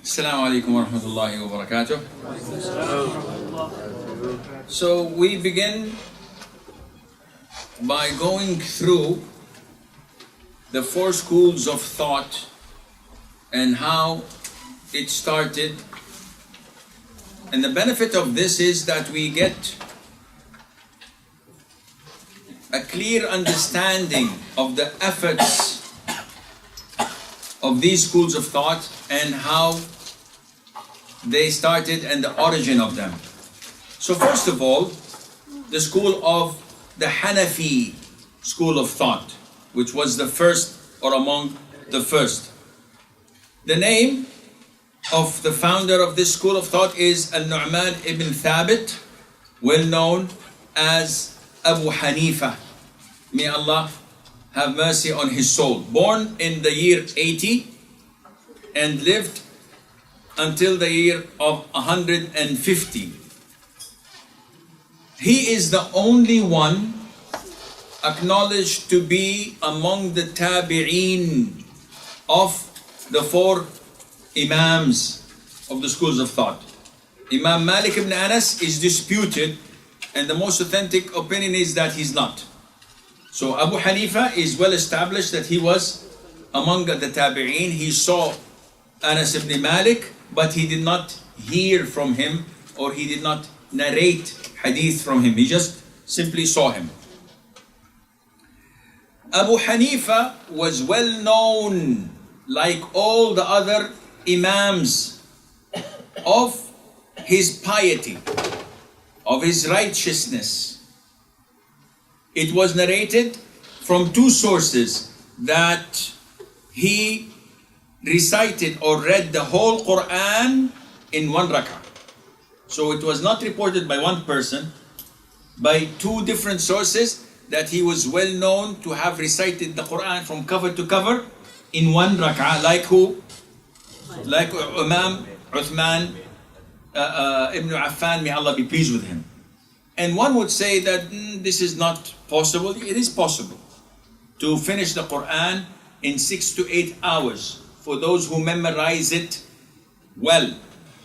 Assalamu alaikum wa rahmatullahi wa barakatuh. So we begin by going through the four schools of thought and how it started. And the benefit of this is that we get a clear understanding of the efforts of these schools of thought and how they started and the origin of them. So first of all, the school of the Hanafi school of thought, which was the first or among the first. The name of the founder of this school of thought is al-Nu'man ibn Thabit, well known as Abu Hanifa. May Allah have mercy on his soul. Born in the year 80 and lived until the year of 150. He is the only one acknowledged to be among the tabi'een of the four imams of the schools of thought. Imam Malik ibn Anas is disputed, and the most authentic opinion is that he's not. So Abu Hanifa is well established that he was among the tabi'een. He saw Anas ibn Malik, but he did not hear from him, or he did not narrate hadith from him. He just simply saw him. Abu Hanifa was well known, like all the other imams, of his piety, of his righteousness. It was narrated from two sources that he recited or read the whole Quran in one rak'ah. So it was not reported by one person, by two different sources, that he was well known to have recited the Quran from cover to cover in one rak'ah. Like who? Like Imam Uthman ibn Affan, may Allah be pleased with him. And one would say that this is not possible. It is possible to finish the Quran in 6 to 8 hours for those who memorize it well.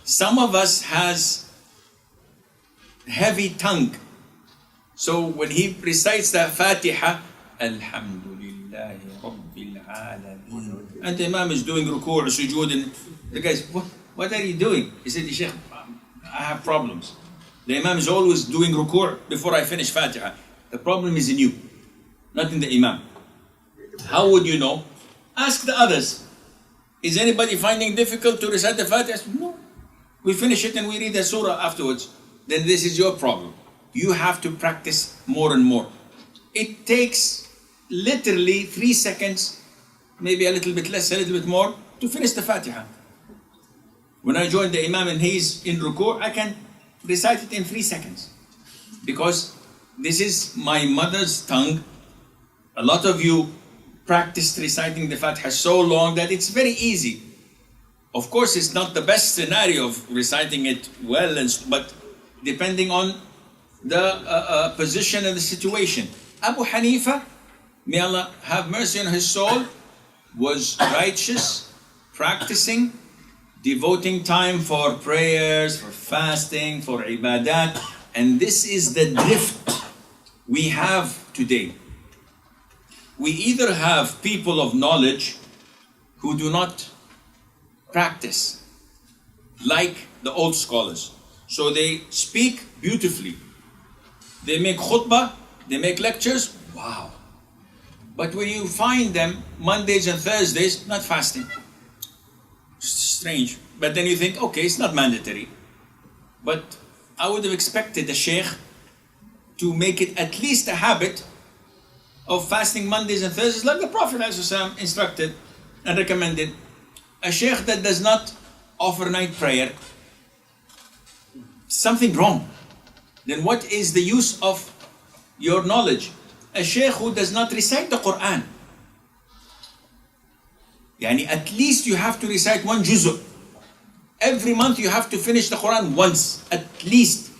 Some of us has heavy tongue. So when he recites the Fatiha, Alhamdulillahi Rabbil Alameen, and the Imam is doing ruku' or sujood, and the guys, what are you doing? He said, Sheikh, I have problems. The Imam is always doing ruku' before I finish Fatiha. The problem is in you, not in the Imam. How would you know? Ask the others. Is anybody finding difficult to recite the Fatiha? No. We finish it and we read the surah afterwards. Then this is your problem. You have to practice more and more. It takes literally 3 seconds, maybe a little bit less, a little bit more, to finish the Fatiha. When I join the Imam and he's in ruku', I can recite it in 3 seconds. Because this is my mother's tongue. A lot of you practiced reciting the Fatiha so long that it's very easy. Of course, it's not the best scenario of reciting it well, but depending on the position and the situation. Abu Hanifa, may Allah have mercy on his soul, was righteous, practicing, devoting time for prayers, for fasting, for ibadat. And this is the drift we have today. We either have people of knowledge who do not practice, like the old scholars. So they speak beautifully. They make khutbah, they make lectures, wow. But when you find them Mondays and Thursdays, not fasting. Strange. But then you think, okay, it's not mandatory. But I would have expected a sheikh to make it at least a habit of fasting Mondays and Thursdays, like the Prophet ﷺ instructed and recommended. A sheikh that does not offer night prayer, something wrong. Then what is the use of your knowledge? A sheikh who does not recite the Quran. Yani at least you have to recite one juzu. Every month you have to finish the Quran once, at least.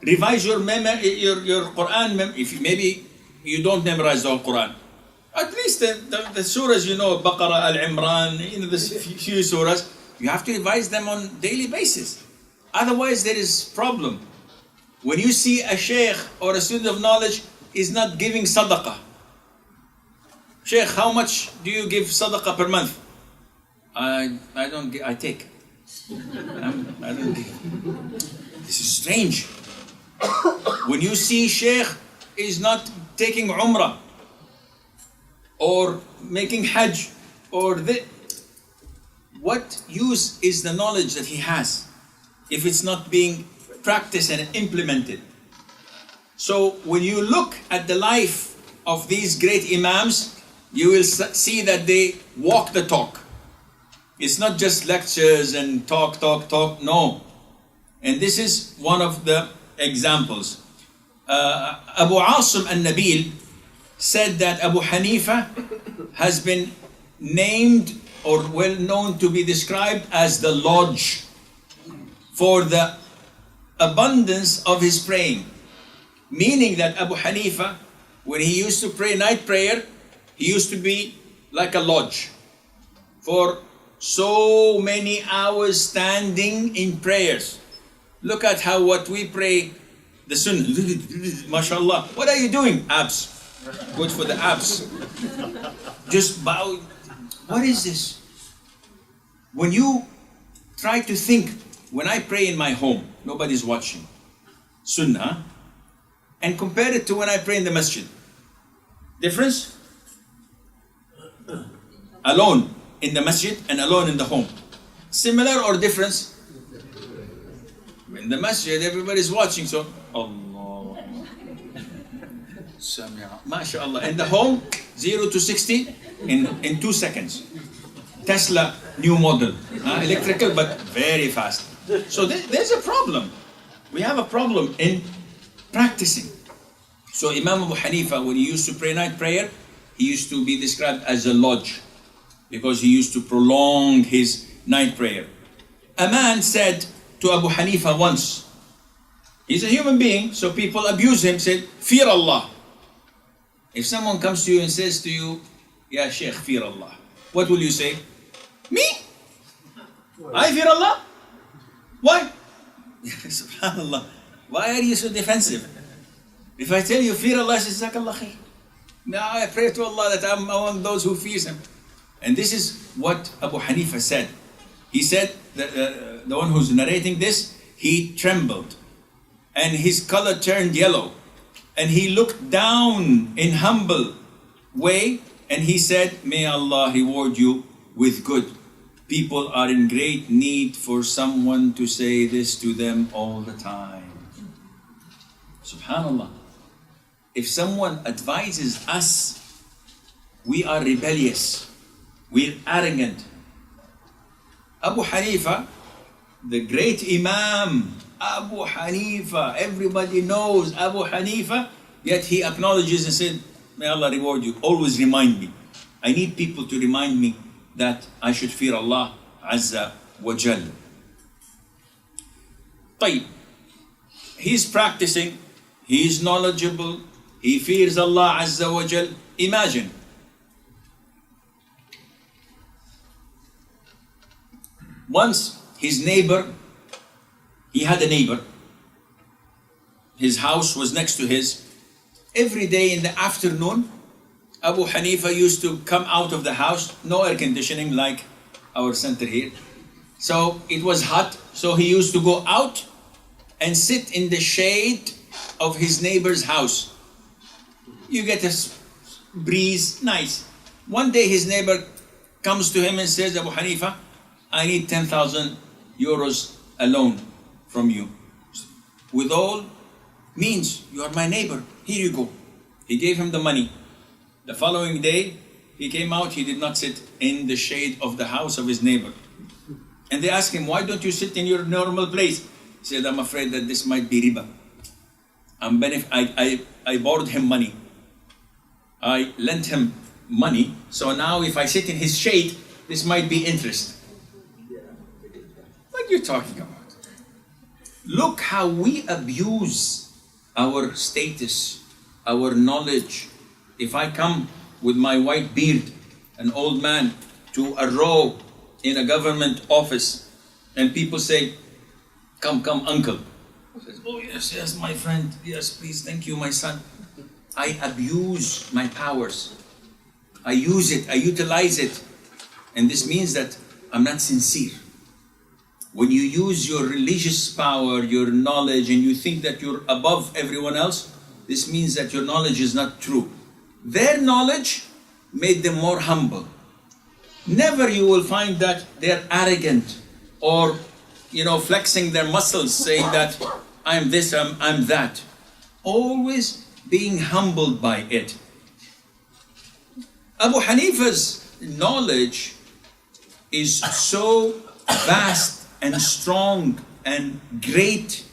Revise your Quran. If maybe you don't memorize the whole Quran, at least the surahs, Baqarah, Al-Imran, the few surahs, You have to revise them on daily basis. Otherwise there is problem. When you see a sheikh or a student of knowledge is not giving sadaqah. Sheikh, how much do you give sadaqah per month? I don't give, I take. I don't give. This is strange. When you see sheikh is not taking umrah or making hajj or what use is the knowledge that he has if it's not being practiced and implemented? So when you look at the life of these great imams, you will see that they walk the talk. It's not just lectures and talk. No. And this is one of the examples. Abu Asim al-Nabil said that Abu Hanifa has been named or well known to be described as the lodge for the abundance of his praying. Meaning that Abu Hanifa, when he used to pray night prayer, he used to be like a lodge for so many hours standing in prayers. Look at how what we pray, the sunnah, mashallah. What are you doing? Abs. Good for the abs. Just bow. What is this? When you try to think, when I pray in my home, nobody's watching, sunnah, and compare it to when I pray in the masjid. Difference? Alone in the masjid and alone in the home. Similar or difference? In the masjid, everybody's watching, so Allah. MashaAllah. In the home, 0 to 60 in 2 seconds. Tesla new model, electrical but very fast. So there's a problem. We have a problem in practicing. So Imam Abu Hanifa, when he used to pray night prayer, he used to be described as a lodge because he used to prolong his night prayer. A man said to Abu Hanifa once, he's a human being, so people abuse him, said, fear Allah. If someone comes to you and says to you, Ya Sheikh, fear Allah, what will you say? Me? I fear Allah? Why? Subhanallah. Why are you so defensive? If I tell you fear Allah, says, Jazakallah khair. Now I pray to Allah that I'm among those who fears Him. And this is what Abu Hanifa said. He said, the one who's narrating this, he trembled and his color turned yellow and he looked down in humble way and he said, may Allah reward you with good. People are in great need for someone to say this to them all the time. Subhanallah. If someone advises us, we are rebellious, we're arrogant. Abu Hanifa, the great Imam, Abu Hanifa, everybody knows Abu Hanifa, yet he acknowledges and said, may Allah reward you. Always remind me. I need people to remind me that I should fear Allah Azza wa Jal. طيب. He's practicing, he's knowledgeable, he fears Allah Azza wa Jal. Imagine, once his neighbor, he had a neighbor, his house was next to his. Every day in the afternoon, Abu Hanifa used to come out of the house, no air conditioning like our center here. So it was hot, so he used to go out and sit in the shade of his neighbor's house. You get a breeze, nice. One day his neighbor comes to him and says, Abu Hanifa, I need 10,000 euros a loan from you. With all means, you are my neighbor, here you go. He gave him the money. The following day, he came out, he did not sit in the shade of the house of his neighbor. And they asked him, why don't you sit in your normal place? He said, I'm afraid that this might be riba. I borrowed him money. I lent him money, so now if I sit in his shade, this might be interest. What are you talking about? Look how we abuse our status, our knowledge. If I come with my white beard, an old man, to a row in a government office and people say, come, uncle. He says, oh yes, my friend, yes, please, thank you, my son. I abuse my powers. I use it, I utilize it. And this means that I'm not sincere. When you use your religious power, your knowledge, and you think that you're above everyone else, this means that your knowledge is not true. Their knowledge made them more humble. Never you will find that they're arrogant or, flexing their muscles, saying that I'm this, I'm that. Always being humbled by it. Abu Hanifa's knowledge is so vast and strong and great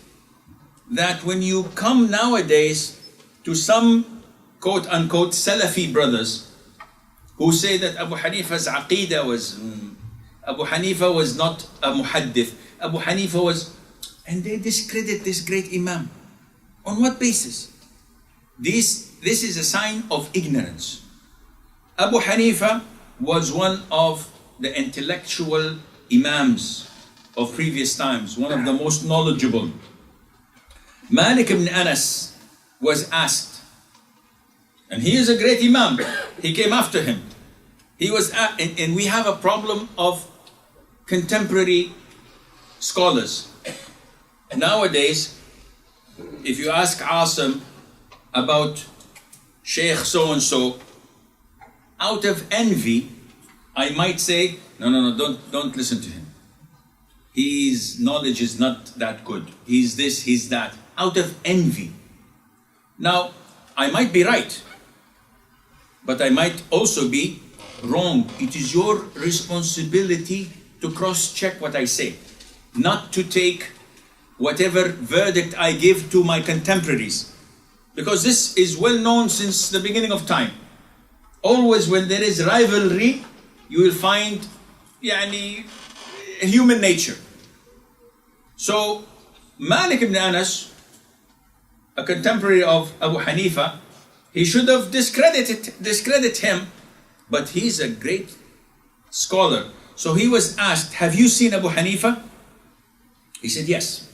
that when you come nowadays to some quote-unquote Salafi brothers who say that Abu Hanifa's aqidah was, Abu Hanifa was not a muhaddith, Abu Hanifa was, and they discredit this great Imam. On what basis? This is a sign of ignorance. Abu Hanifa was one of the intellectual Imams of previous times, one of the most knowledgeable. Malik ibn Anas was asked, and he is a great Imam, he came after him. He was and we have a problem of contemporary scholars. Nowadays, if you ask Asim about Sheikh so-and-so, out of envy, I might say, no, don't listen to him. His knowledge is not that good. He's this, he's that. Out of envy. Now, I might be right, but I might also be wrong. It is your responsibility to cross-check what I say, not to take whatever verdict I give to my contemporaries. Because this is well known since the beginning of time. Always when there is rivalry, you will find human nature. So Malik ibn Anas, a contemporary of Abu Hanifa, he should have discredited him, but he's a great scholar. So he was asked, have you seen Abu Hanifa? He said, yes.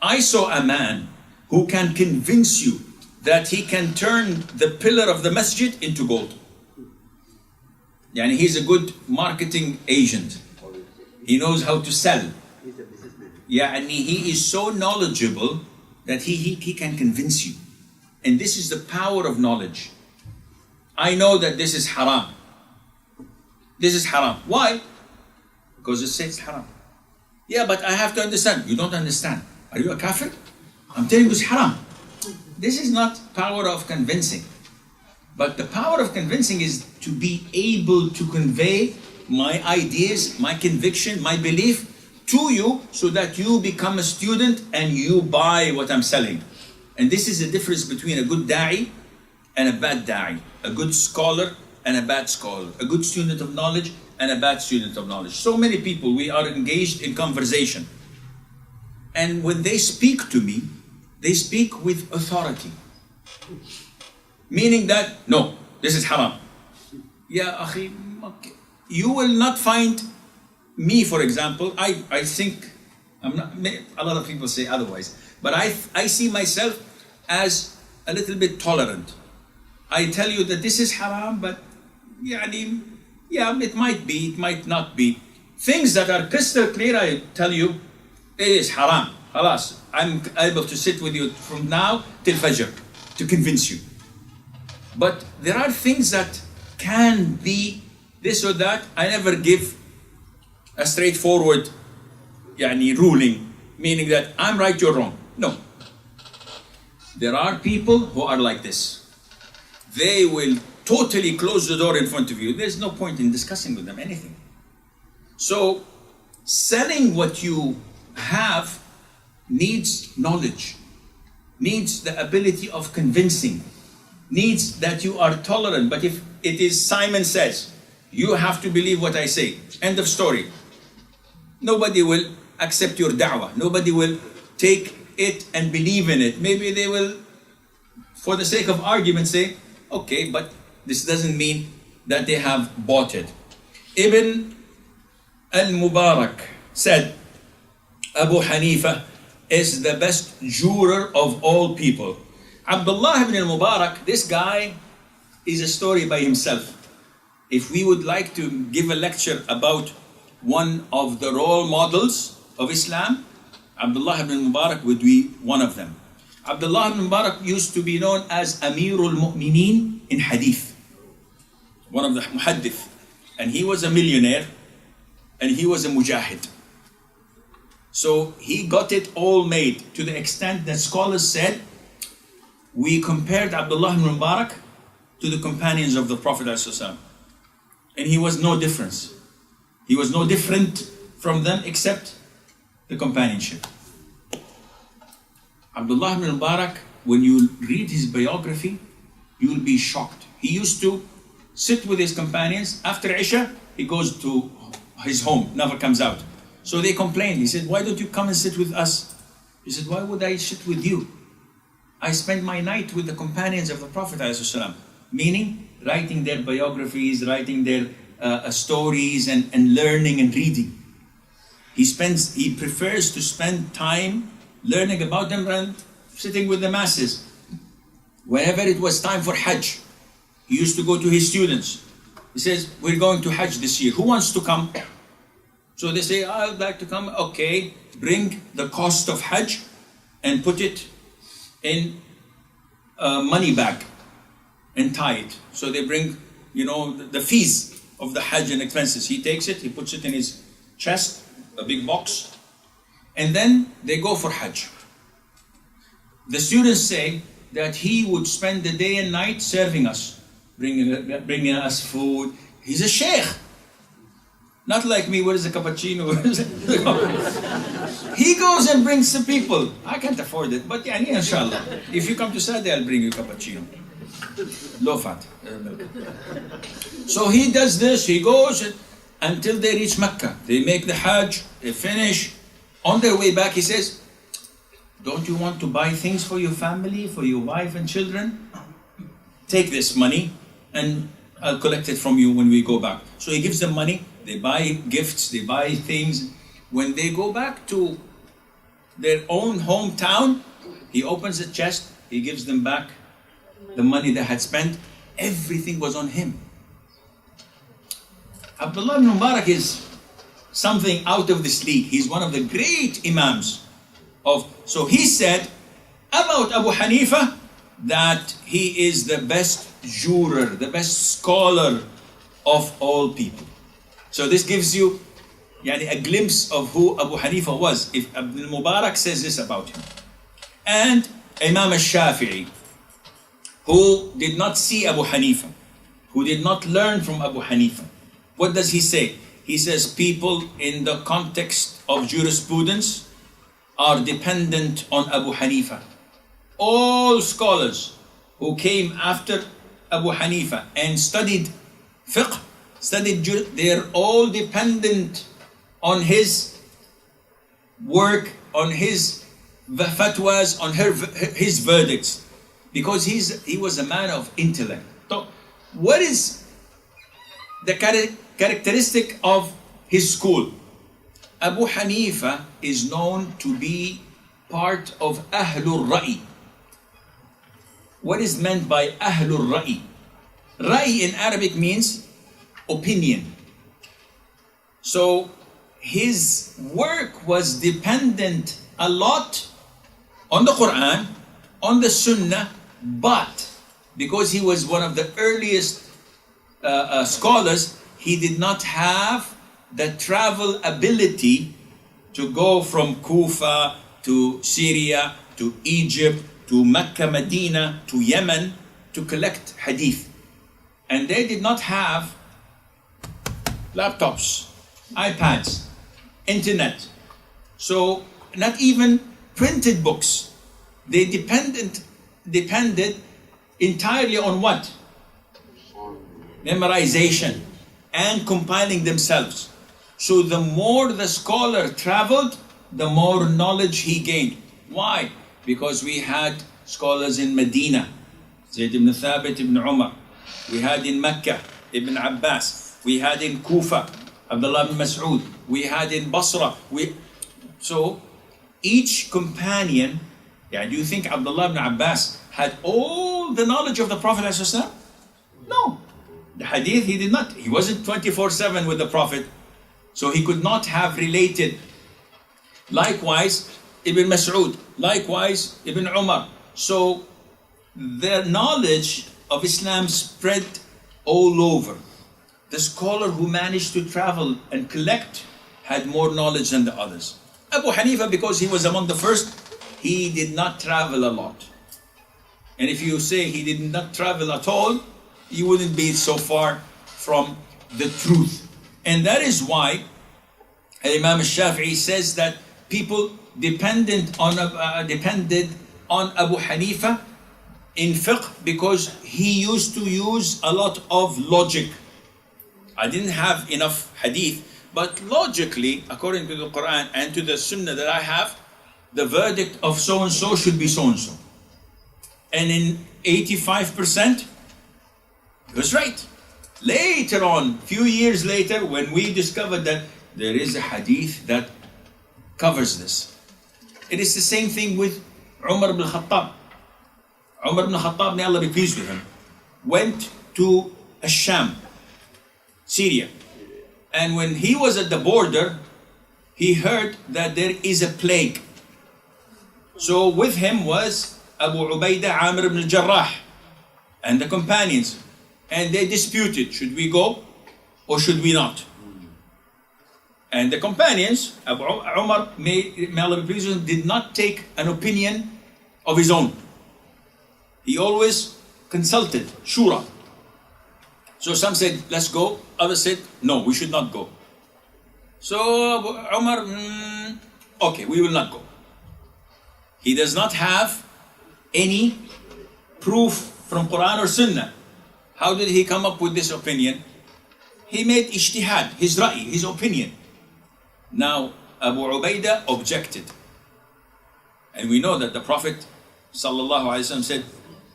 I saw a man who can convince you that he can turn the pillar of the masjid into gold. He's a good marketing agent. He knows how to sell. And he is so knowledgeable that he can convince you. And this is the power of knowledge. I know that this is haram. This is haram. Why? Because it says haram. Yeah, but I have to understand. You don't understand. Are you a kafir? I'm telling you it's haram. This is not power of convincing. But the power of convincing is to be able to convey my ideas, my conviction, my belief to you so that you become a student and you buy what I'm selling. And this is the difference between a good da'i and a bad da'i, a good scholar and a bad scholar, a good student of knowledge and a bad student of knowledge. So many people, we are engaged in conversation. And when they speak to me, they speak with authority. Meaning that, no, this is haram. Yeah, akhi, okay. You will not find me, for example, I think, a lot of people say otherwise, but I see myself as a little bit tolerant. I tell you that this is haram, but it might be, it might not be. Things that are crystal clear, I tell you, it is haram. Halas, I'm able to sit with you from now till Fajr to convince you. But there are things that can be this or that. I never give a straightforward ruling, meaning that I'm right, you're wrong. No. There are people who are like this. They will totally close the door in front of you. There's no point in discussing with them anything. So, selling what you have needs knowledge, needs the ability of convincing, needs that you are tolerant. But if it is Simon says, you have to believe what I say, end of story. Nobody will accept your da'wah. Nobody will take it and believe in it. Maybe they will, for the sake of argument, say, okay, but this doesn't mean that they have bought it. Ibn al-Mubarak said, Abu Hanifa is the best juror of all people. Abdullah ibn al-Mubarak, this guy is a story by himself. If we would like to give a lecture about one of the role models of Islam, Abdullah ibn Mubarak would be one of them. Abdullah ibn Mubarak used to be known as Amirul Mu'mineen in Hadith, one of the Muhaddith. And he was a millionaire and he was a mujahid. So he got it all made to the extent that scholars said, we compared Abdullah ibn Mubarak to the companions of the Prophet ﷺ. And he was no difference. He was no different from them except the companionship. Abdullah ibn Mubarak, when you read his biography, you will be shocked. He used to sit with his companions. After Isha, he goes to his home, never comes out. So they complained. He said, why don't you come and sit with us? He said, why would I sit with you? I spend my night with the companions of the Prophet ﷺ. Meaning, writing their biographies, writing their stories and learning and reading. He prefers to spend time learning about them and sitting with the masses. Whenever it was time for Hajj, he used to go to his students. He says, we're going to Hajj this year. Who wants to come? So they say, I'd like to come. Okay, bring the cost of Hajj and put it in a money bag and tie it. So they bring, the fees of the Hajj and expenses. He takes it, he puts it in his chest, a big box, and then they go for Hajj. The students say that he would spend the day and night serving us, bringing us food. He's a sheikh. Not like me, what is a cappuccino? He goes and brings some people. I can't afford it, but yeah, inshallah. If you come to Saudi, I'll bring you cappuccino. Low fat. So he does this, he goes until they reach Mecca. They make the Hajj, they finish. On their way back, he says, don't you want to buy things for your family, for your wife and children? Take this money and I'll collect it from you when we go back. So he gives them money, they buy gifts, they buy things. When they go back to their own hometown, he opens the chest, he gives them back the money they had spent. Everything was on him. Abdullah ibn Mubarak is something out of this league. He's one of the great imams so he said about Abu Hanifa that he is the best juror, the best scholar of all people. So this gives you a glimpse of who Abu Hanifa was, if Ibn Mubarak says this about him. And Imam al-Shafi'i, who did not see Abu Hanifa, who did not learn from Abu Hanifa. What does he say? He says people in the context of jurisprudence are dependent on Abu Hanifa. All scholars who came after Abu Hanifa and studied fiqh, they're all dependent on his work, on his fatwas, on his verdicts, because he was a man of intellect. So, what is the characteristic of his school? Abu Hanifa is known to be part of Ahlul Ra'i. What is meant by Ahlul Ra'i? Ra'i in Arabic means opinion. So his work was dependent a lot on the Quran, on the Sunnah, but because he was one of the earliest scholars, he did not have the travel ability to go from Kufa to Syria to Egypt to Mecca, Medina to Yemen to collect hadith. And they did not have laptops, iPads, internet. So not even printed books. They depended entirely on what? Memorization and compiling themselves. So the more the scholar traveled, the more knowledge he gained. Why? Because we had scholars in Medina, Zayd ibn Thabit ibn Umar. We had in Mecca, Ibn Abbas. We had in Kufa, Abdullah ibn Mas'ud. we had in Basra. So each companion, do you think Abdullah ibn Abbas had all the knowledge of the Prophet ﷺ? No. The hadith he did not. He wasn't 24/7 with the Prophet, so he could not have related. Likewise, Ibn Mas'ud, likewise Ibn Umar. So their knowledge of Islam spread all over. The scholar who managed to travel and collect had more knowledge than the others. Abu Hanifa, because he was among the first, he did not travel a lot. And if you say he did not travel at all, you wouldn't be so far from the truth. And that is why Imam al-Shafi'i says that people depended on Abu Hanifa in fiqh because he used to use a lot of logic. I didn't have enough hadith, but logically, according to the Quran and to the Sunnah that I have, the verdict of so-and-so should be so-and-so. And in 85%, he was right. Later on, few years later, when we discovered that there is a hadith that covers this. It is the same thing with Umar ibn Khattab. Umar ibn Khattab, may Allah be pleased with him, went to Sham, Syria. And when he was at the border, he heard that there is a plague. So with him was Abu Ubaidah Amir ibn al-Jarrah and the companions. And they disputed, should we go or should we not? And the companions, Abu Umar, may Allah be pleased with him, did not take an opinion of his own. He always consulted, shura. So some said, let's go. Others said, no, we should not go. So Umar, okay, we will not go. He does not have any proof from Quran or Sunnah. How did he come up with this opinion? He made ijtihad, his ra'i, his opinion. Now, Abu Ubaidah objected. And we know that the Prophet ﷺ said,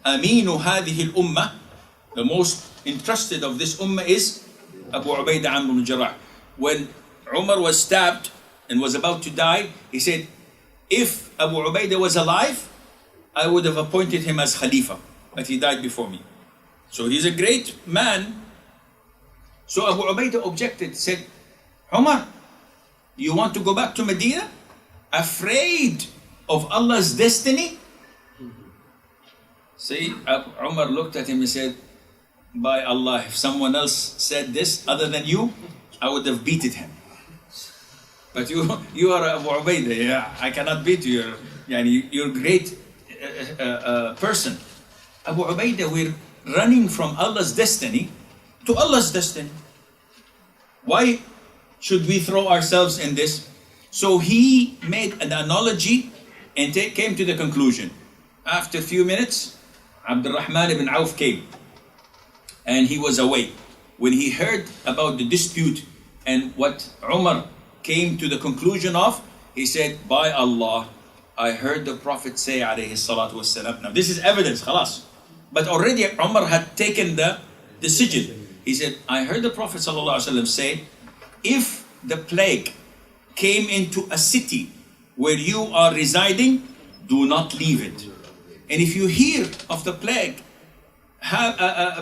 Aminu hadihi al-ummah, the most entrusted of this ummah is Abu Ubaidah Amr ibn Jarrah. When Umar was stabbed and was about to die, he said, if Abu Ubaidah was alive, I would have appointed him as Khalifa, but he died before me. So he's a great man. So Abu Ubaidah objected, said, Umar, you want to go back to Medina? Afraid of Allah's destiny? See, Umar looked at him and said, by Allah, if someone else said this other than you, I would have beaten him. But you are Abu Ubaidah, yeah, I cannot beat you. You're a great person. Abu Ubaidah, we're running from Allah's destiny to Allah's destiny. Why should we throw ourselves in this? So he made an analogy and came to the conclusion. After a few minutes, Abdurrahman ibn Auf came and he was away. When he heard about the dispute and what Umar came to the conclusion of, he said, by Allah, I heard the Prophet say, alayhi salatu wassalam. Now this is evidence, khalas. But already Umar had taken the decision. He said, I heard the Prophet sallallahu alaihi wasallam say, if the plague came into a city where you are residing, do not leave it. And if you hear of the plague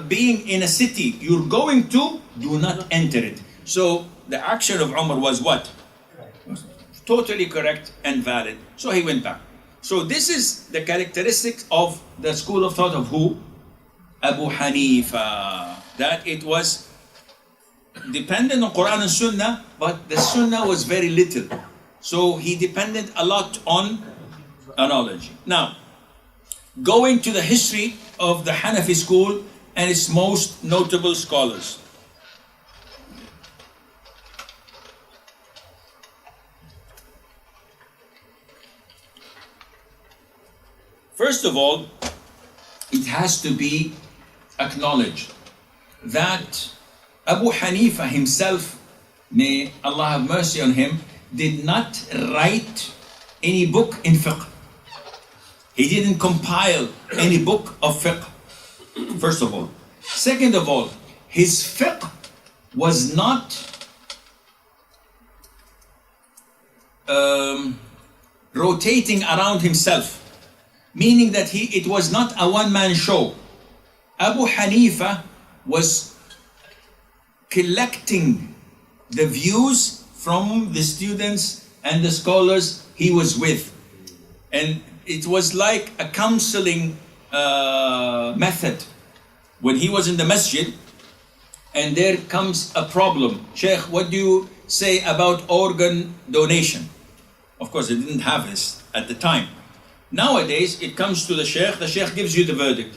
being in a city you're going to, do not enter it. So the action of Umar was what? Totally correct and valid. So he went back. So this is the characteristics of the school of thought of who? Abu Hanifa. That it was dependent on Quran and Sunnah, but the Sunnah was very little. So he depended a lot on analogy. Now, going to the history of the Hanafi school and its most notable scholars. First of all, it has to be acknowledged that Abu Hanifa himself, may Allah have mercy on him, did not write any book in fiqh. He didn't compile any book of fiqh, first of all. Second of all, his fiqh was not rotating around himself, meaning that it was not a one-man show. Abu Hanifa was collecting the views from the students and the scholars he was with. And it was like a counseling method. When he was in the masjid and there comes a problem, Sheikh, what do you say about organ donation? Of course, they didn't have this at the time. Nowadays, it comes to the Sheikh gives you the verdict.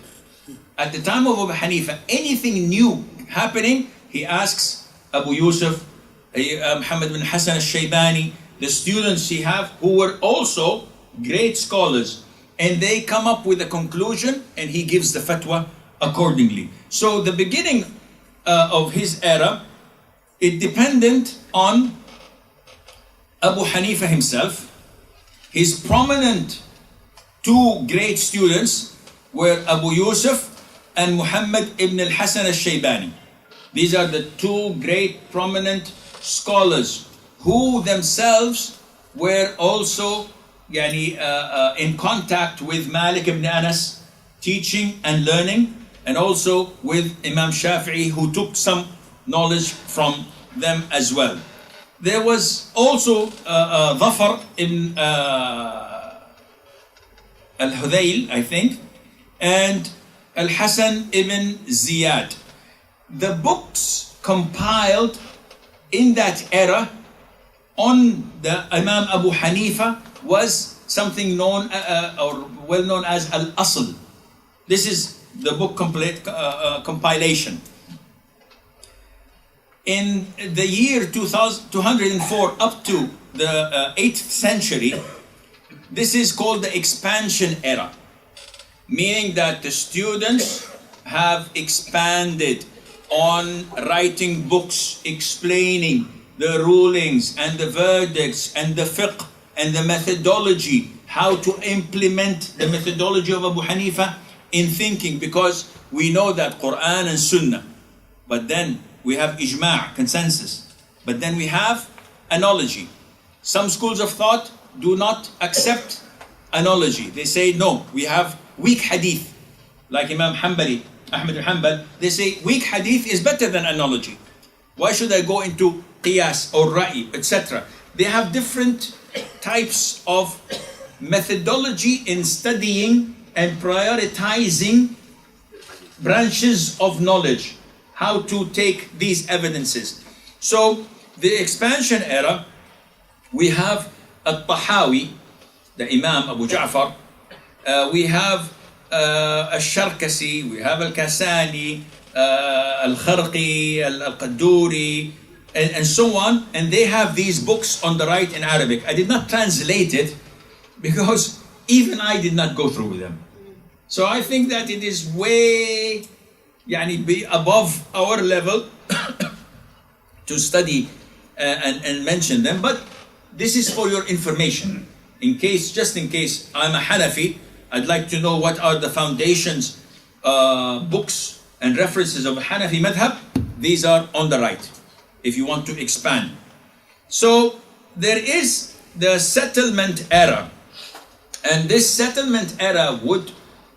At the time of Abu Hanifa, anything new happening, he asks Abu Yusuf, Muhammad bin Hassan al-Shaybani, the students he have, who were also great scholars, and they come up with a conclusion and he gives the fatwa accordingly. So the beginning of his era, it depended on Abu Hanifa himself. His prominent two great students were Abu Yusuf and Muhammad ibn al-Hassan al-Shaybani. These are the two great prominent scholars who themselves were also in contact with Malik ibn Anas, teaching and learning, and also with Imam Shafi'i, who took some knowledge from them as well. There was also Dhafar ibn al-Hudayl, I think, and al-Hasan ibn Ziyad. The books compiled in that era on the Imam Abu Hanifa was something known or well known as al-Asl. This is the book compilation. In the year 204 up to the 8th century, this is called the expansion era, meaning that the students have expanded on writing books explaining the rulings and the verdicts and the fiqh and the methodology, how to implement the methodology of Abu Hanifa in thinking, because we know that Quran and Sunnah, but then we have ijma', consensus, but then we have analogy. Some schools of thought do not accept analogy. They say no, we have weak hadith, like Imam Hanbali, Ahmad al-Hanbal. They say weak hadith is better than analogy. Why should I go into qiyas or ra'i, etc.? They have different types of methodology in studying and prioritizing branches of knowledge, how to take these evidences. So the expansion era, we have al-Tahawi, the Imam Abu Ja'far, we have al-Sharkasi, we have al-Kasani, al-Kharqi, al-Qadduri, and so on, and they have these books on the right in Arabic. I did not translate it because even I did not go through with them. So I think that it is way be above our level to study and mention them, but this is for your information. Just in case I'm a Hanafi, I'd like to know what are the foundations, books and references of Hanafi madhab. These are on the right, if you want to expand. So there is the settlement era, and this settlement era would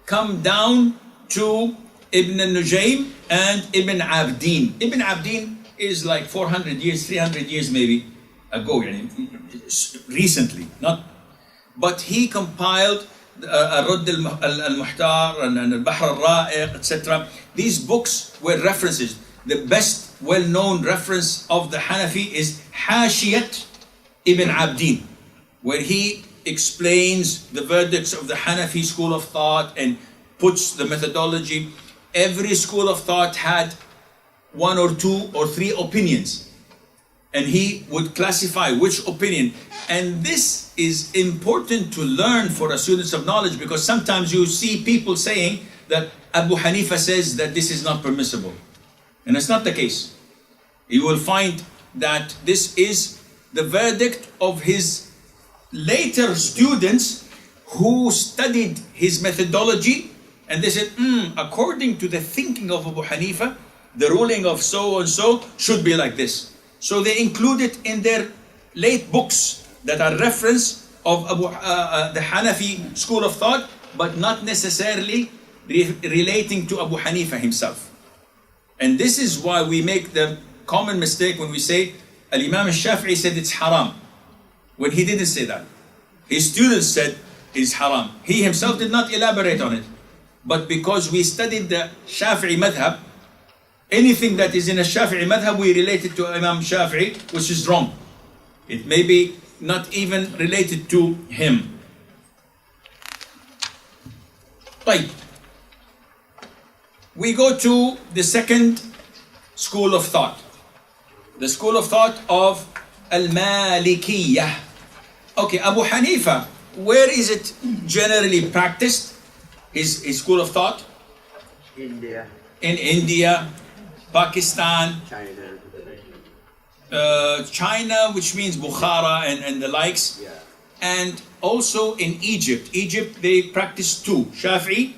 come down to Ibn al-Nujaym and Ibn Abdin. Ibn Abdin is like 400 years, 300 years maybe ago, recently, but he compiled Ar-Radd al-Muhtar and Al-Bahr al-Ra'iq, etc. These books were references. The best well-known reference of the Hanafi is Hashiyat Ibn Abdin, where he explains the verdicts of the Hanafi school of thought and puts the methodology. Every school of thought had 1 or 2 or 3 opinions, and he would classify which opinion. And this is important to learn for a student of knowledge, because sometimes you see people saying that Abu Hanifa says that this is not permissible, and it's not the case. You will find that this is the verdict of his later students who studied his methodology, and they said, according to the thinking of Abu Hanifa, the ruling of so and so should be like this. So they include it in their late books that are reference of the Hanafi school of thought, but not necessarily relating to Abu Hanifa himself. And this is why we make the common mistake when we say Al-Imam al-Shafi'i said it's haram, when he didn't say that. His students said it's haram. He himself did not elaborate on it. But because we studied the Shafi'i madhab, anything that is in a Shafi'i madhab, we relate it to Imam Shafi'i, which is wrong. It may be not even related to him. Right. We go to the second school of thought. The school of thought of al-Malikiyah. Okay, Abu Hanifa, where is it generally practiced? His school of thought? India. In India, Pakistan, China, which means Bukhara and the likes. Yeah. And also in Egypt. Egypt, they practice two, Shafi'i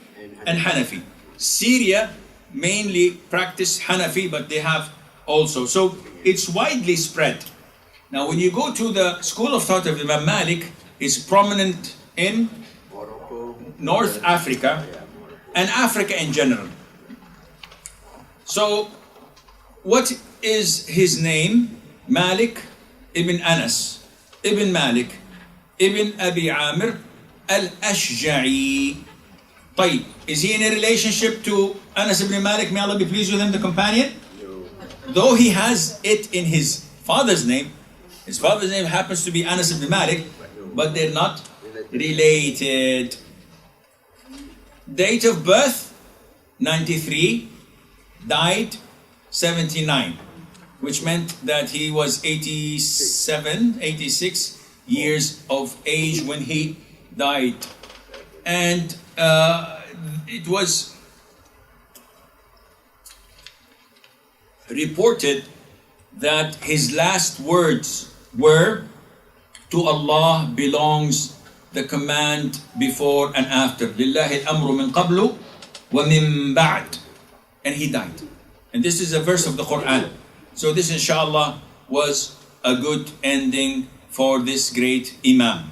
and Hanafi. Syria mainly practice Hanafi, but they have also. So it's widely spread. Now when you go to the school of thought of Imam Malik, it's prominent in Morocco, North Africa and Africa in general. So what is his name? Malik ibn Anas, ibn Malik, ibn Abi Amir al-Ashja'i. طيب, is he in a relationship to Anas ibn Malik? May Allah be pleased with him, the companion? No. Though he has it in his father's name. His father's name happens to be Anas ibn Malik, but they're not related. Date of birth, 93, died 79, which meant that he was 87, 86 years of age when he died. And it was reported that his last words were, to Allah belongs the command before and after. Lillahi al-amru min qablu wa min ba'd. And he died. And this is a verse of the Quran. So this inshallah was a good ending for this great Imam.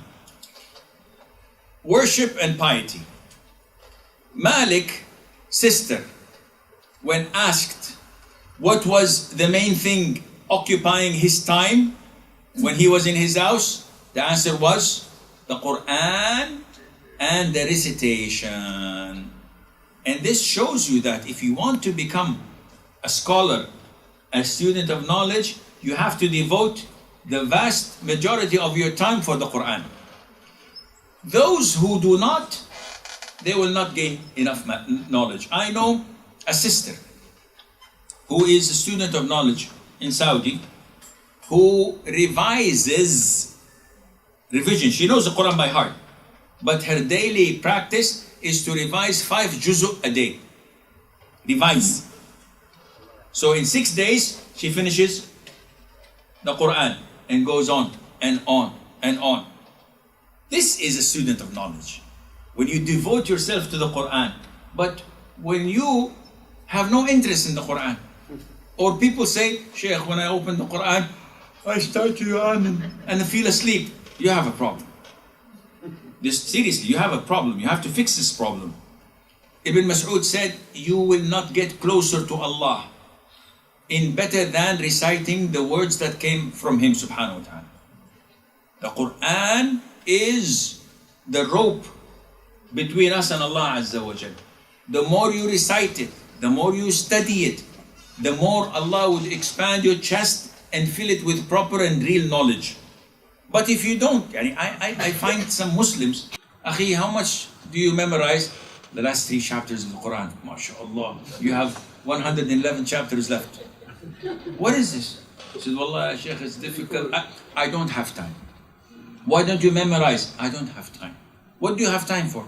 Worship and piety. Malik, sister, when asked what was the main thing occupying his time when he was in his house, the answer was the Quran and the recitation. And this shows you that if you want to become a scholar, a student of knowledge, you have to devote the vast majority of your time for the Quran. Those who do not, they will not gain enough knowledge. I know a sister who is a student of knowledge in Saudi, who revises, revision, she knows the Quran by heart, but her daily practice is to revise 5 juzu a day. Revise. So in 6 days, she finishes the Quran and goes on and on and on. This is a student of knowledge. When you devote yourself to the Quran, but when you have no interest in the Quran, or people say, Sheikh, when I open the Quran, I start to yawn and I feel asleep, you have a problem. Seriously, you have a problem. You have to fix this problem. Ibn Mas'ud said, you will not get closer to Allah in better than reciting the words that came from Him subhanahu wa ta'ala. The Quran is the rope between us and Allah Azza wa Jal. The more you recite it, the more you study it, the more Allah would expand your chest and fill it with proper and real knowledge. But if you don't, I find some Muslims, Akhi, how much do you memorize? The last 3 chapters of the Quran. MashaAllah. You have 111 chapters left. What is this? He said, Wallah, Sheikh, it's difficult. I don't have time. Why don't you memorize? I don't have time. What do you have time for?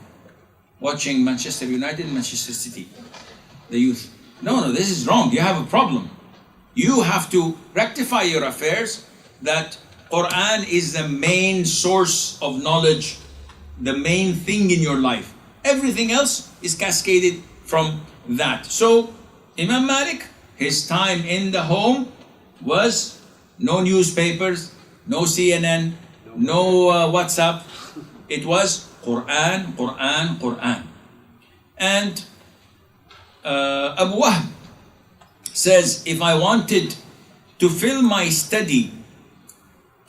Watching Manchester United and Manchester City, the youth. No, this is wrong. You have a problem. You have to rectify your affairs, that Quran is the main source of knowledge, the main thing in your life. Everything else is cascaded from that. So, Imam Malik, his time in the home was no newspapers, no CNN, no WhatsApp. It was Quran, Quran, Quran. And Abu Wahb says, if I wanted to fill my study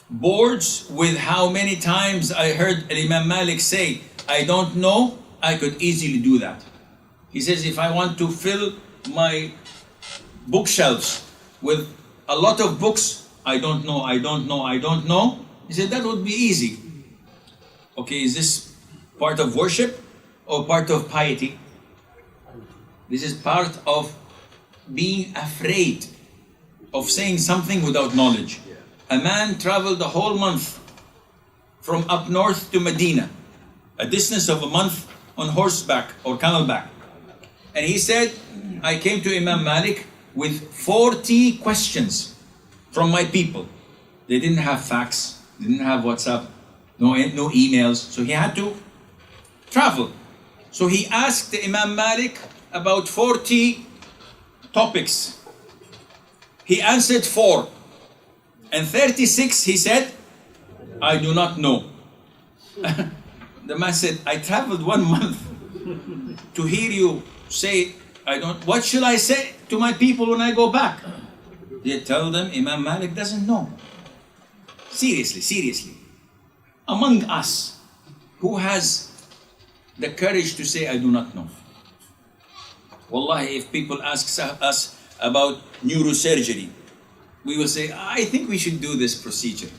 boards with how many times I heard Imam Malik say, I don't know, I could easily do that. He says, if I want to fill my bookshelves with a lot of books, I don't know, I don't know, I don't know. He said, that would be easy. Okay, is this part of worship or part of piety? This is part of being afraid of saying something without knowledge. A man traveled the whole month from up north to Medina, a distance of a month on horseback or camelback. And he said, I came to Imam Malik with 40 questions from my people. They didn't have fax, didn't have WhatsApp, no emails, so he had to travel. So he asked Imam Malik about 40 topics. He answered 4. And 36 he said, I do not know. The man said, I traveled 1 month to hear you say, what should I say to my people when I go back? They tell them, Imam Malik doesn't know. Seriously, seriously. Among us, who has the courage to say, I do not know? Wallahi, if people ask us about neurosurgery, we will say, I think we should do this procedure.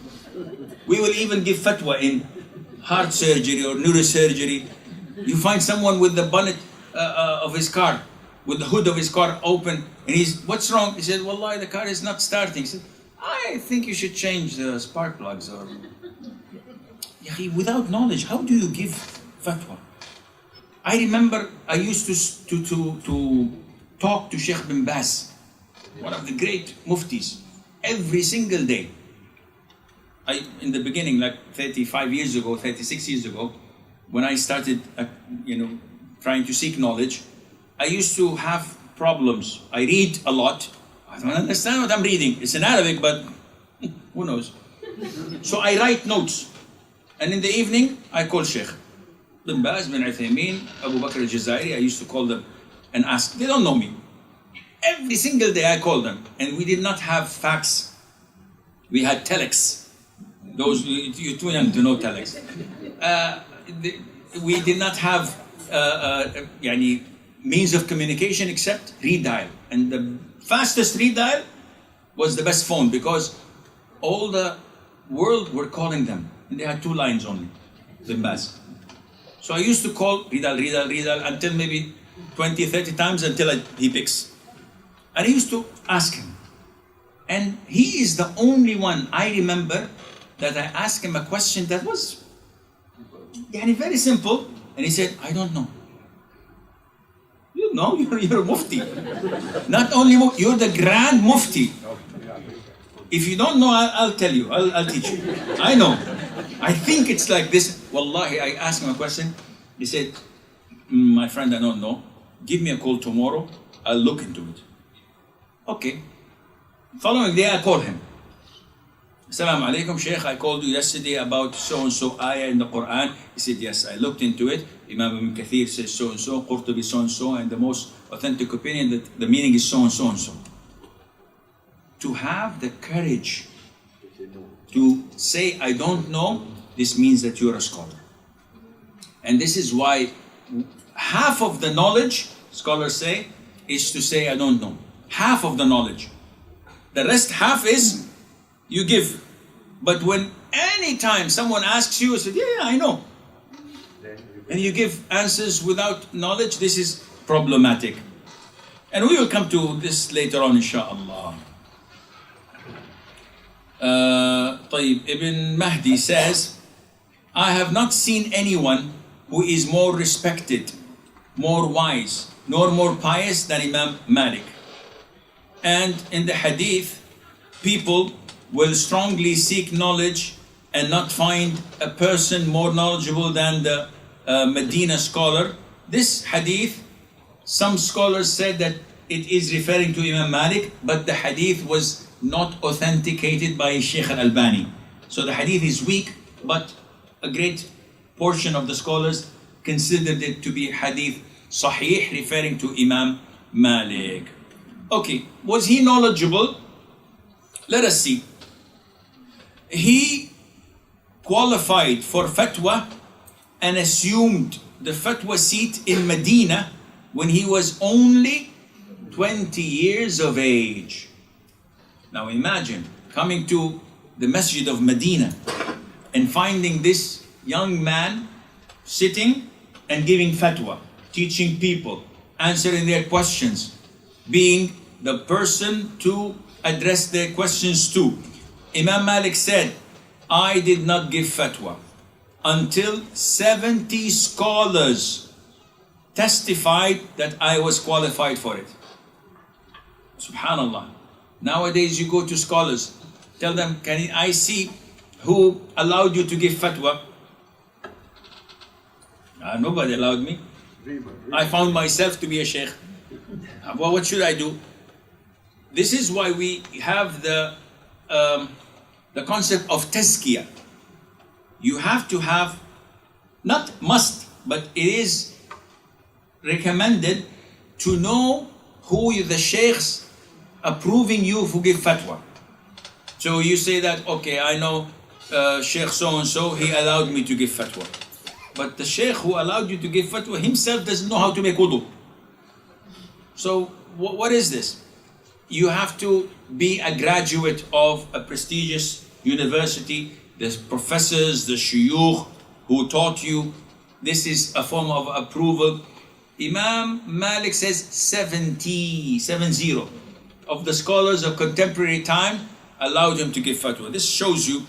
We will even give fatwa in heart surgery or neurosurgery. You find someone with the bonnet of his car, with the hood of his car open, and he's, what's wrong? He said, Wallahi, the car is not starting. He said, I think you should change the spark plugs. Or without knowledge, how do you give fatwa? I remember I used to talk to Sheikh bin Baz, one of the great muftis, every single day. In the beginning, like 35 years ago, 36 years ago, when I started, trying to seek knowledge, I used to have problems. I read a lot. I don't understand what I'm reading. It's in Arabic, but who knows? So I write notes. And in the evening, I call Sheikh. Bin Baz, bin Uthaymeen, Abu Bakr al-Jazairi, I used to call them and ask. They don't know me. Every single day I call them. And we did not have fax. We had telex. Those, you're too young to know telex. We did not have means of communication except redial. And the fastest redial was the best phone because all the world were calling them. And they had 2 lines only, Bin Baz. So I used to call redial until maybe 20, 30 times until he picks. And I used to ask him. And he is the only one I remember that I asked him a question that was very simple. And he said, I don't know. You know, you're a mufti. Not only mufti, you're the grand mufti. If you don't know, I'll tell you, I'll teach you. I know. I think it's like this. Wallahi, I asked him a question. He said, my friend, I don't know. Give me a call tomorrow. I'll look into it. Okay. Following day, I called him. Assalamu alaikum, Sheikh. I called you yesterday about so-and-so ayah in the Quran. He said, yes, I looked into it. Imam Ibn Kathir says so-and-so, Qurtubi so-and-so, and the most authentic opinion that the meaning is so-and-so and so. To have the courage to say, I don't know, this means that you're a scholar. And this is why half of the knowledge, scholars say, is to say, I don't know. Half of the knowledge. The rest half is you give. But when any time someone asks you, say, yeah, I know. And you give answers without knowledge, this is problematic. And we will come to this later on, inshaAllah. Ibn Mahdi says, I have not seen anyone who is more respected, more wise, nor more pious than Imam Malik. And in the hadith, people will strongly seek knowledge and not find a person more knowledgeable than the Medina scholar. This hadith, some scholars said that it is referring to Imam Malik, but the hadith was not authenticated by Sheikh al-Albani. So the hadith is weak, but a great portion of the scholars considered it to be hadith sahih, referring to Imam Malik. Okay, was he knowledgeable? Let us see. He qualified for fatwa and assumed the fatwa seat in Medina when he was only 20 years of age. Now imagine coming to the Masjid of Medina and finding this young man sitting and giving fatwa, teaching people, answering their questions, being the person to address their questions to. Imam Malik said, I did not give fatwa until 70 scholars testified that I was qualified for it. Subhanallah. Nowadays you go to scholars, tell them, can I see who allowed you to give fatwa? Nobody allowed me. I found myself to be a sheikh. Well, what should I do? This is why we have the concept of tazkiyah. You have to have, not must, but it is recommended to know who the sheikhs approving you who give fatwa. So you say that, okay, I know Sheikh so-and-so, he allowed me to give fatwa. But the sheikh who allowed you to give fatwa himself doesn't know how to make wudu. So what is this? You have to be a graduate of a prestigious university. There's professors, the shuyukh who taught you. This is a form of approval. Imam Malik says 70 of the scholars of contemporary time allowed him to give fatwa. This shows you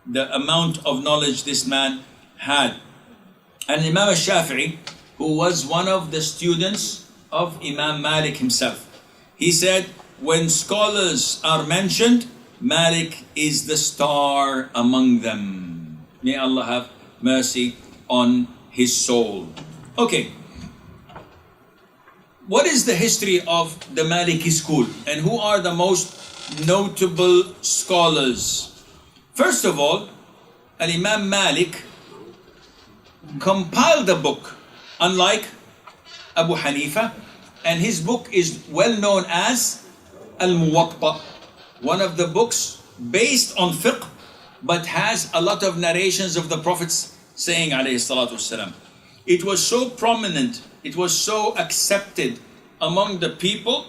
the amount of knowledge this man had. And Imam al-Shafi'i, who was one of the students of Imam Malik himself, he said, when scholars are mentioned, Malik is the star among them. May Allah have mercy on his soul. Okay. What is the history of the Maliki school and who are the most notable scholars? First of all, Al-Imam Malik compiled a book, unlike Abu Hanifa, and his book is well known as Al-Muwatta, one of the books based on fiqh, but has a lot of narrations of the Prophet's saying, alayhi salatu wasalam. It was so prominent, it was so accepted among the people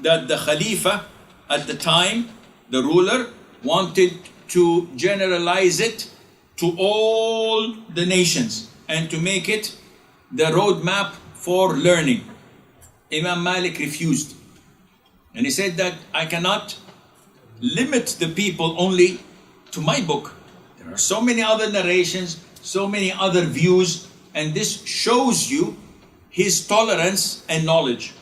that the Khalifa at the time, the ruler, wanted to generalize it to all the nations and to make it the roadmap for learning. Imam Malik refused. And he said that I cannot limit the people only to my book. There are so many other narrations, so many other views, and this shows you his tolerance and knowledge.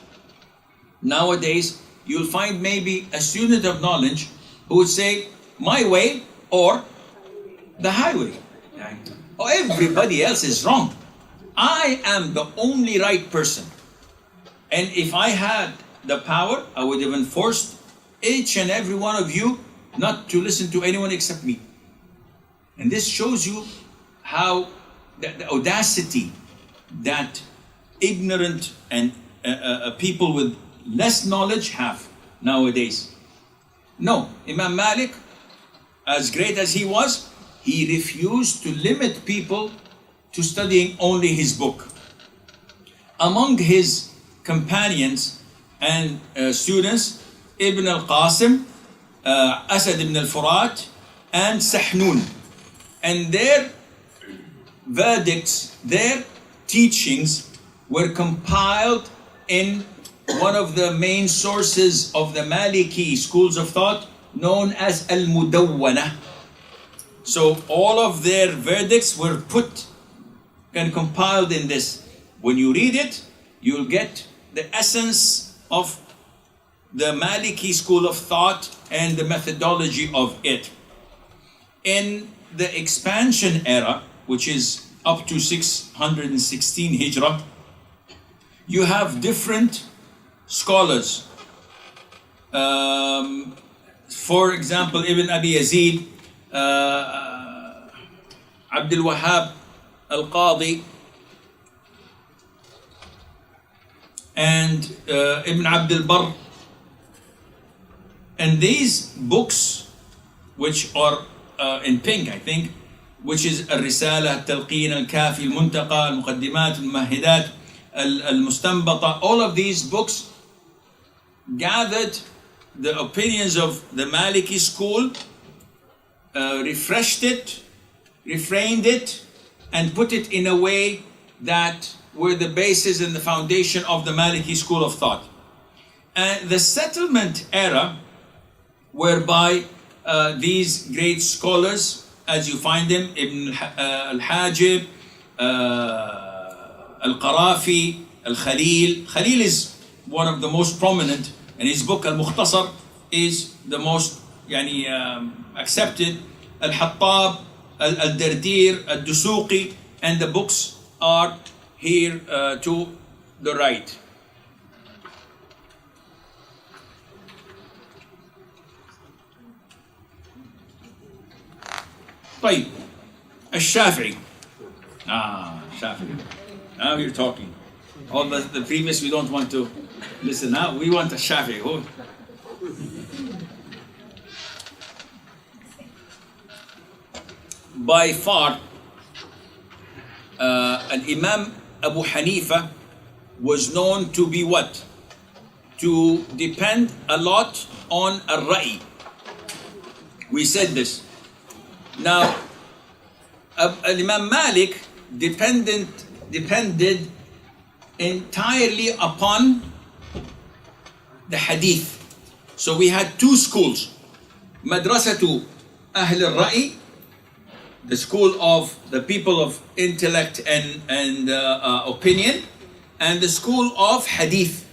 Nowadays, you'll find maybe a student of knowledge who would say, my way or the highway. Oh, everybody else is wrong. I am the only right person. And if I had the power, I would have enforced each and every one of you not to listen to anyone except me. And this shows you how the audacity that ignorant and people with less knowledge have nowadays. No, Imam Malik, as great as he was, he refused to limit people to studying only his book. Among his companions and students, Ibn al-Qasim, Asad ibn al-Furat, and Sahnun. And their verdicts, their teachings were compiled in one of the main sources of the Maliki schools of thought, known as Al-Mudawwana. So all of their verdicts were put and compiled in this. When you read it, you'll get the essence of the Maliki school of thought and the methodology of it. In the expansion era, which is up to 616 Hijrah, you have different scholars. For example, Ibn Abi Yazid, Abdul Wahhab al-Qadi, and Ibn Abdul Barr. And these books, which are in pink, I think, which is الرسالة, التلقين, الكافي, المنتقى, المقدمات, الممهدات, المستنبطة, all of these books gathered the opinions of the Maliki school, refreshed it, refrained it, and put it in a way that were the basis and the foundation of the Maliki school of thought. And the settlement era, whereby these great scholars, as you find them, Ibn al-Hajib, al-Qarafi, al-Khalil. Khalil is one of the most prominent, and his book al-Mukhtasar is the most accepted. Al-Hattab, al-Dardir, al-Dusuqi, and the books are here to the right. طيب الشافعي Shafi'i. Now you're talking. All the previous we don't want to listen. Now we want a Shafi'i. Oh. By far, Imam Abu Hanifa was known to be what? To depend a lot on al-Ra'i. We said this. Now, Imam Malik depended entirely upon the hadith. So we had two schools. Madrasatu Ahl al-Ra'i, the school of the people of intellect and opinion, and the school of hadith.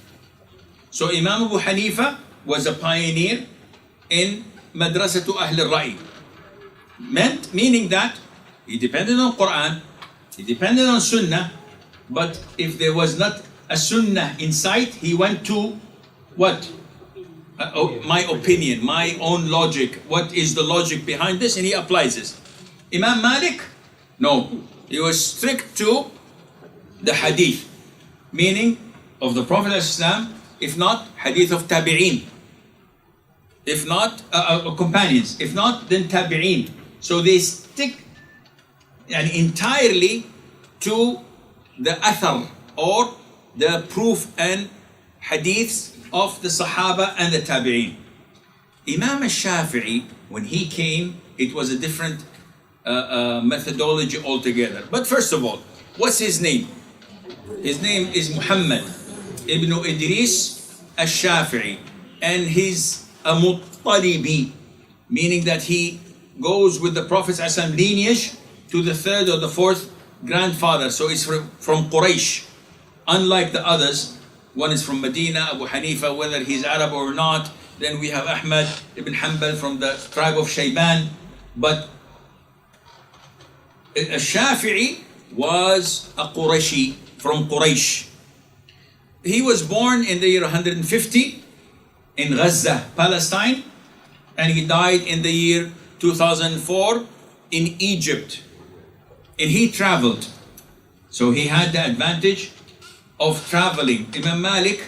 So Imam Abu Hanifa was a pioneer in Madrasatu Ahl al-Ra'i. Meaning that he depended on Quran, he depended on Sunnah, but if there was not a Sunnah in sight, he went to what? My opinion, my own logic. What is the logic behind this? And he applies this. Imam Malik, no. He was strict to the hadith, meaning of the Prophet ﷺ, if not hadith of tabi'een, if not companions, if not then tabi'een. So they stick entirely to the athar or the proof and hadiths of the Sahaba and the tabi'een. Imam al-Shafi'i, when he came, it was a different methodology altogether. But first of all, what's his name? His name is Muhammad ibn Idris al-Shafi'i, and he's a Muttalibi, meaning that he goes with the Prophet's lineage to the third or the fourth grandfather. So it's from Quraysh. Unlike the others, one is from Medina, Abu Hanifa, whether he's Arab or not. Then we have Ahmad ibn Hanbal from the tribe of Shayban. But al-Shafi'i was a Qurayshi, from Quraysh. He was born in the year 150 in Gaza, Palestine, and he died in the year 2004 in Egypt. And he traveled. So he had the advantage of traveling. Imam Malik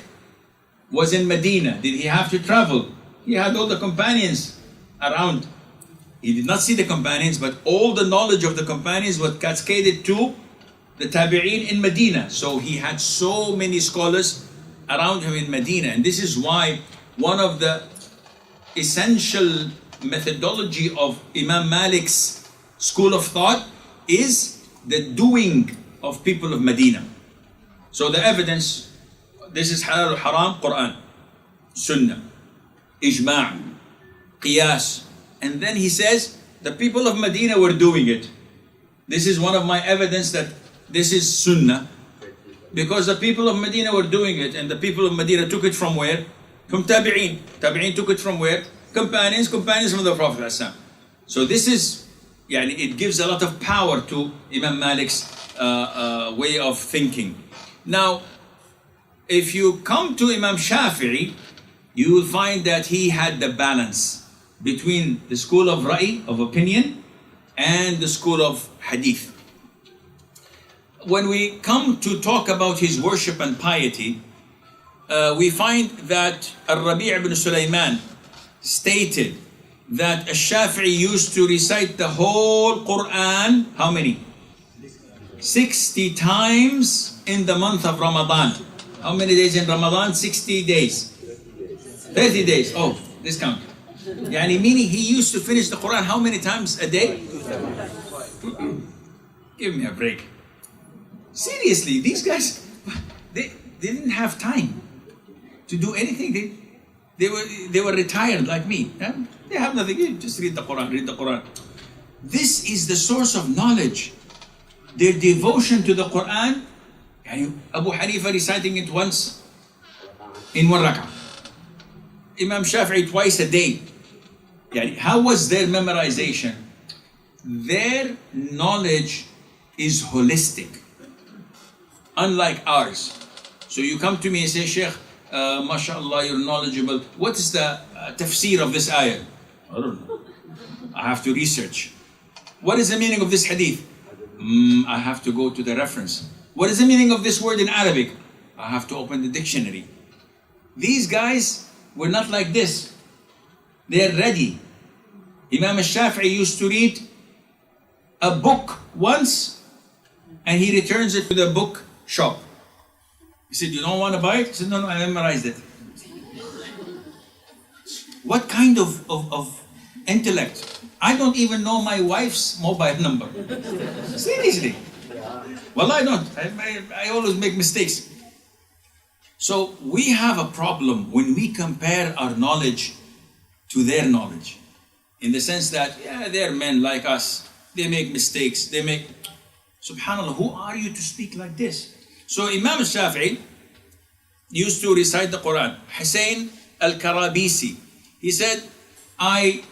was in Medina. Did he have to travel? He had all the companions around. He did not see the companions, but all the knowledge of the companions was cascaded to the tabi'een in Medina. So he had so many scholars around him in Medina. And this is why one of the essential methodology of Imam Malik's school of thought is the doing of people of Medina. So the evidence, this is halal or haram, Quran, Sunnah, Ijma', Qiyas. And then he says, the people of Medina were doing it. This is one of my evidence that this is Sunnah, because the people of Medina were doing it, and the people of Medina took it from where? From Tabi'een. Tabi'een took it from where? Companions from the Prophet ﷺ. So this is, it gives a lot of power to Imam Malik's way of thinking. Now, if you come to Imam Shafi'i, you will find that he had the balance between the school of Ra'i, of opinion, and the school of hadith. When we come to talk about his worship and piety, we find that Al-Rabi' ibn Sulaiman stated that al-Shafi'i used to recite the whole Quran, how many? 60 times in the month of Ramadan. How many days in Ramadan? 60 days. 30 days. Oh, discount. Yani meaning he used to finish the Quran how many times a day? Give me a break. Seriously, these guys, they didn't have time to do anything. They were retired like me. Yeah? They have nothing. You just read the Quran, read the Quran. This is the source of knowledge. Their devotion to the Quran. Abu Hanifa reciting it once in one rak'ah. Imam Shafi'i twice a day. How was their memorization? Their knowledge is holistic, unlike ours. So you come to me and say, Sheikh, mashallah, you're knowledgeable. What is the tafsir of this ayah? I don't know. I have to research. What is the meaning of this hadith? I have to go to the reference. What is the meaning of this word in Arabic? I have to open the dictionary. These guys were not like this. They're ready. Imam al-Shafi'i used to read a book once and he returns it to the book shop. He said, you don't want to buy it? He said, no, I memorized it. What kind of intellect? I don't even know my wife's mobile number. Seriously. Well, I don't. I always make mistakes. So we have a problem when we compare our knowledge to their knowledge. In the sense that, yeah, they're men like us. They make mistakes. Subhanallah, who are you to speak like this? So Imam al-Shafi'i used to recite the Quran. Hussein al-Karabisi, he said, I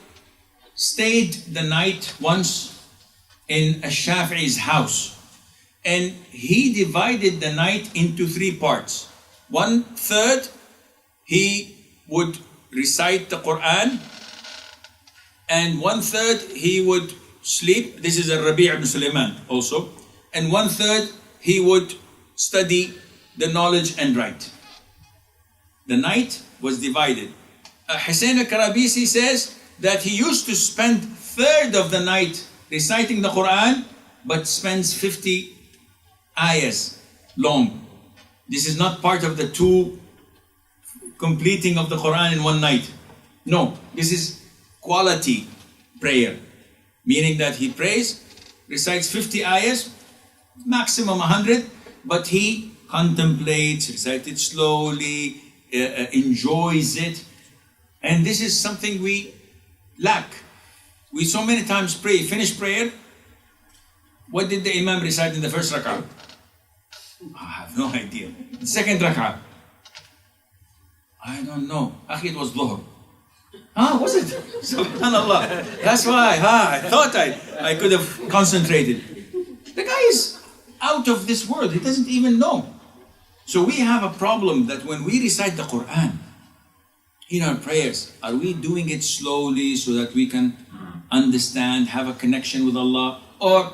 stayed the night once in al-Shafi'i's house. And he divided the night into 3 parts. 1/3, he would recite the Quran. And 1/3, he would sleep. This is al-Rabi' ibn Sulaiman also. And 1/3, he would study the knowledge and write. The night was divided. Hussein al-Karabisi says that he used to spend 1/3 of the night reciting the Quran, but spends 50 ayahs long. This is not part of the 2 completing of the Quran in one night. No, this is quality prayer, meaning that he prays, recites 50 ayahs, maximum 100, but he contemplates, recites it slowly, enjoys it. And this is something we lack. We so many times pray, finish prayer. What did the Imam recite in the first rak'ah? I have no idea. The second rak'ah? I don't know. It was Dhuhr. Was it? Subhanallah. That's why. I thought I could have concentrated. The guy is out of this world. He doesn't even know. So we have a problem that when we recite the Quran in our prayers, are we doing it slowly so that we can understand, have a connection with Allah? Or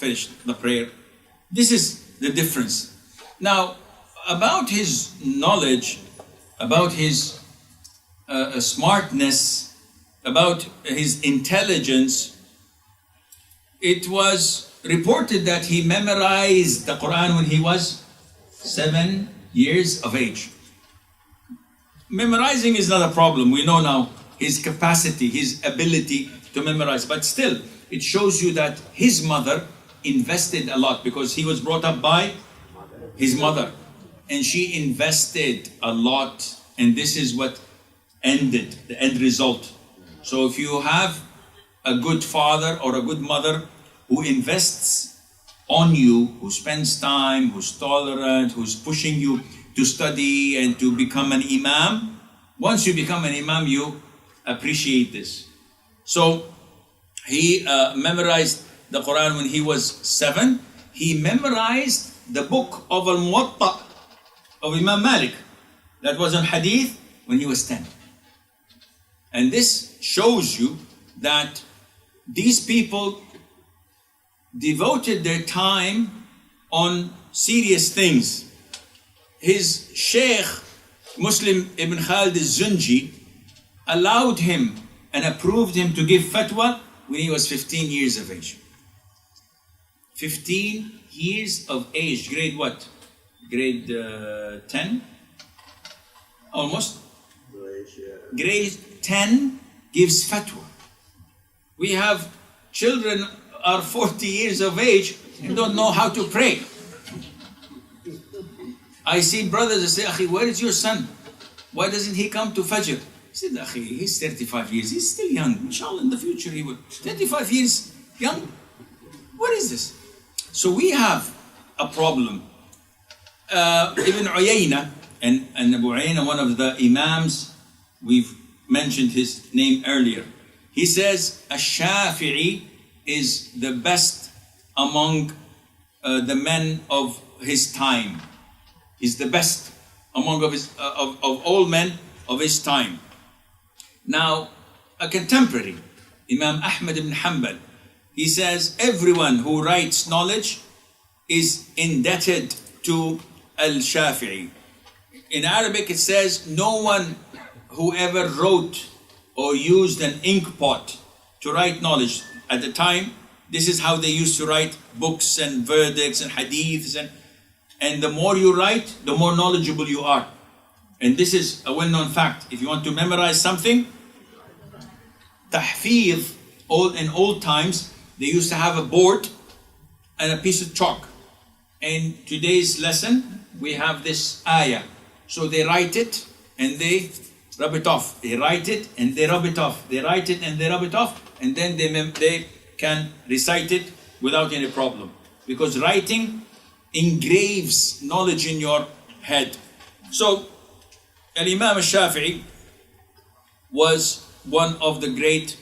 finish the prayer. This is the difference. Now, about his knowledge, about his smartness, about his intelligence, it was reported that he memorized the Quran when he was 7 years of age. Memorizing is not a problem. We know now his capacity, his ability to memorize. But still, it shows you that his mother invested a lot because he was brought up by his mother. And she invested a lot. And this is what ended, the end result. So if you have a good father or a good mother who invests on you, who spends time, who's tolerant, who's pushing you to study and to become an imam, once you become an imam, you appreciate this. So he memorized the Quran when he was 7. He memorized the book of al-Muwatta of Imam Malik that was on hadith when he was 10. And this shows you that these people devoted their time on serious things. His Sheikh, Muslim ibn Khalid al-Zunji, allowed him and approved him to give fatwa when he was 15 years of age. 15 years of age, grade what? Grade 10? Almost. Grade 10 gives fatwa. We have children are 40 years of age and don't know how to pray. I see brothers that say, Akhi, where is your son? Why doesn't he come to Fajr? I said, Akhi, he's 35 years. He's still young. Inshallah, in the future he will. 35 years young? What is this? So we have a problem. Ibn Uyayna, and Abu Uyayna, one of the Imams, we've mentioned his name earlier. He says, Ash-Shafi'i is the best among the men of his time. He's the best among of all men of his time. Now, a contemporary, Imam Ahmad ibn Hanbal, he says everyone who writes knowledge is indebted to al-Shafi'i. In Arabic it says no one who ever wrote or used an ink pot to write knowledge. At the time, this is how they used to write books and verdicts and hadiths, and the more you write, the more knowledgeable you are. And this is a well-known fact. If you want to memorize something, tahfidh, in old times, they used to have a board and a piece of chalk. In today's lesson, we have this ayah. So they write it and they rub it off. They write it and they rub it off. They write it and they rub it off. And then they can recite it without any problem. Because writing engraves knowledge in your head. So, Al-Imam al-Shafi'i was one of the great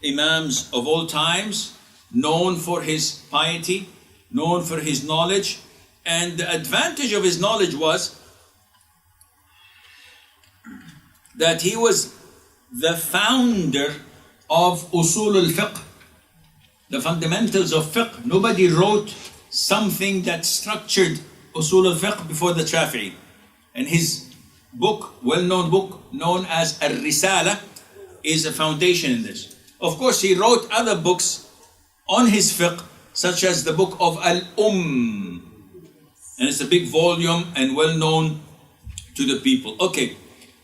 Imams of all times, known for his piety, known for his knowledge. And the advantage of his knowledge was that he was the founder of Usul al-Fiqh, the fundamentals of fiqh. Nobody wrote something that structured Usul al-Fiqh before the Shafi'i. And his book, well-known book, known as Al-Risala, is a foundation in this. Of course, he wrote other books on his fiqh, such as the book of Al-And it's a big volume and well-known to the people. Okay,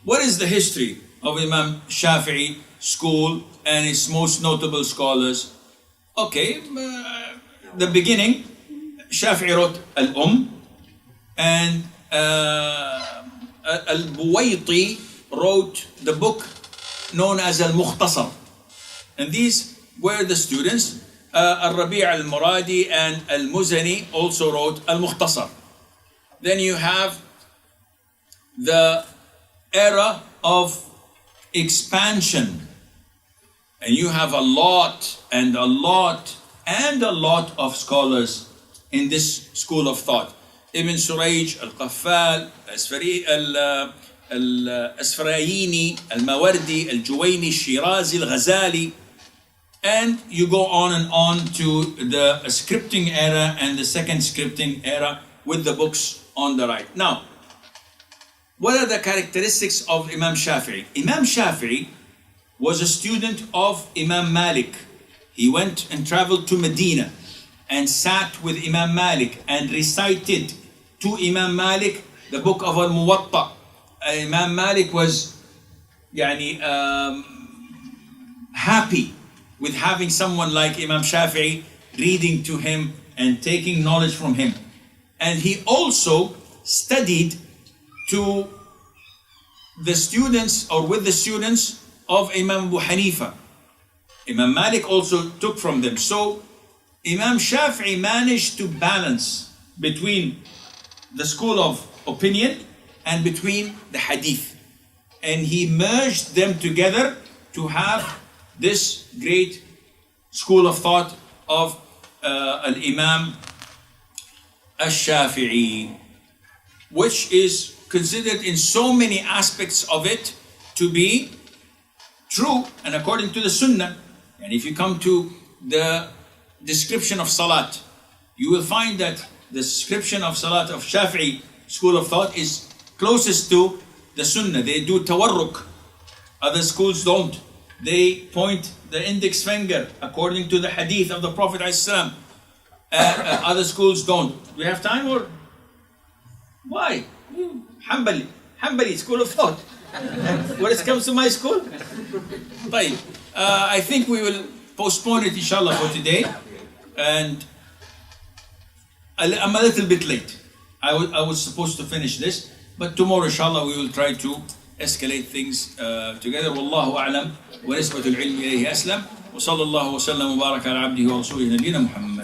what is the history of Imam Shafi'i school and its most notable scholars? Okay, the beginning, Shafi'i wrote and Al-Buwayti wrote the book known as Al-Mukhtasar. And these were the students. Al-Rabi' al-Muradi and Al-Muzani also wrote Al-Mukhtasar. Then you have the era of expansion. And you have a lot of scholars in this school of thought. Ibn Surayj, Al-Qaffal, Al-Asfarayini, Al-Mawardi, Al-Juwayni, Shirazi, Al-Ghazali, and you go on to the scripting era and the second scripting era with the books on the right. Now, what are the characteristics of Imam Shafi'i? Imam Shafi'i was a student of Imam Malik. He went and traveled to Medina and sat with Imam Malik and recited to Imam Malik the book of Al-Muwatta. Imam Malik was happy with having someone like Imam Shafi'i reading to him and taking knowledge from him. And he also studied to the students or with the students of Imam Abu Hanifa. Imam Malik also took from them. So Imam Shafi'i managed to balance between the school of opinion and between the hadith. And he merged them together to have this great school of thought of Al-Imam al-Shafi'i, which is considered in so many aspects of it to be true and according to the Sunnah. And if you come to the description of Salat, you will find that the description of Salat of Shafi'i school of thought is closest to the Sunnah. They do tawarruk. Other schools don't. They point the index finger according to the hadith of the Prophet ﷺ. Other schools don't. Do we have time or? Why? Hanbali school of thought. When it comes to my school? طيب. I think we will postpone it inshallah for today. And I'm a little bit late. I was supposed to finish this, but tomorrow inshallah we will try to escalate things together. والله أعلم ونسبة العلم إليه أسلم وصلى الله وسلم وبارك على عبده ورسوله نبينا محمد.